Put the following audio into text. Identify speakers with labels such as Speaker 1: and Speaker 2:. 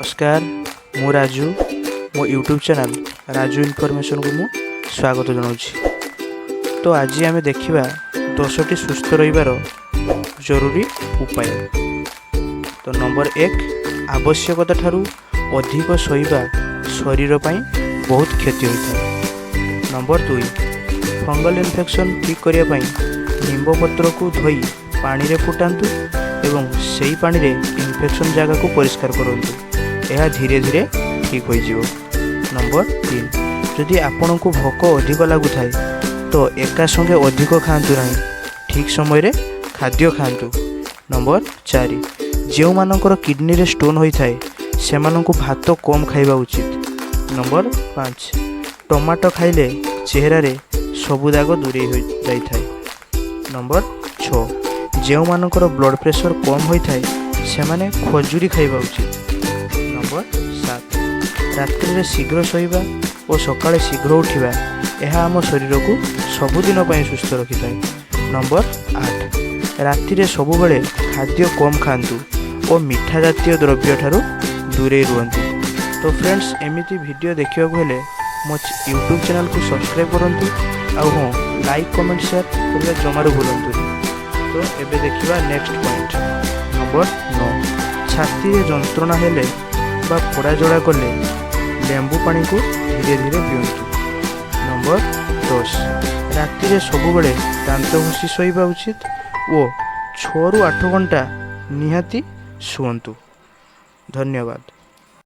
Speaker 1: नमस्कार मु राजू मो यूट्यूब चैनल राजू इनफॉरमेशन को मु स्वागत जनाऊँ। तो आज आम देखा 10टी सुस्थ रहिबार जरूरी उपाय। तो नंबर 1 आवश्यकता ठारू अधिक शोइबा शरीर पई बहुत क्षति होता है। नंबर 2 फंगल इन्फेक्शन ठीक करिया पई नींब पत्र को धोई पानी रे फुटांतु एवं सेही पानी रे इन्फेक्शन जगह को परिष्कार करंतु। यह धीरे धीरे ठीक हो जिवो। नंबर 3 जदि आपण को भोक अधिक लगुए तो एका संगे अधिक खातु ना, ठीक समय रे खाद्य खातु। नंबर 4 जो मानकर किडनी रे स्टोन होता है से मानकु भात कम खाइबा उचित। नंबर 5 टमाटो खाइले चेहरा रे सबु दाग दूरे हो जाई थाए। नंबर 6 जो मानकर ब्लड प्रेशर कम होता है से माने खजूरी खाइबा उचित। नंबर 7 रात्रि रे शीघ्र शोइबा और सकाळे शीघ्र उठिबा यह आम शरीर को सबुदिन ପାଇଁ सुस्थ रखि थाए। नंबर 8 रात्रि रे सबु बेले खाद्य कम खांतु और मीठा जातीय द्रव्य ठारू दूरे रुहंतु। तो फ्रेंड्स एमिति वीडियो देखिबा को हेले मो यूट्यूब चैनल को सब्सक्राइब करंतु आ लाइक कमेंट शेयर करबा जमारू भूलंतु। तो एबे देखिबा नेक्स्ट पॉइंट। नंबर 9 छाती रे जंत्रणा हेले बा फोड़ा जड़ा कले लेंबू पानी को धीरे धीरे पियंतु। नंबर 10 राति रे सबु बेले दांत घसी शोइबा उचित और 6 ରୁ 8 घंटा निहाती शुअंतु। धन्यवाद।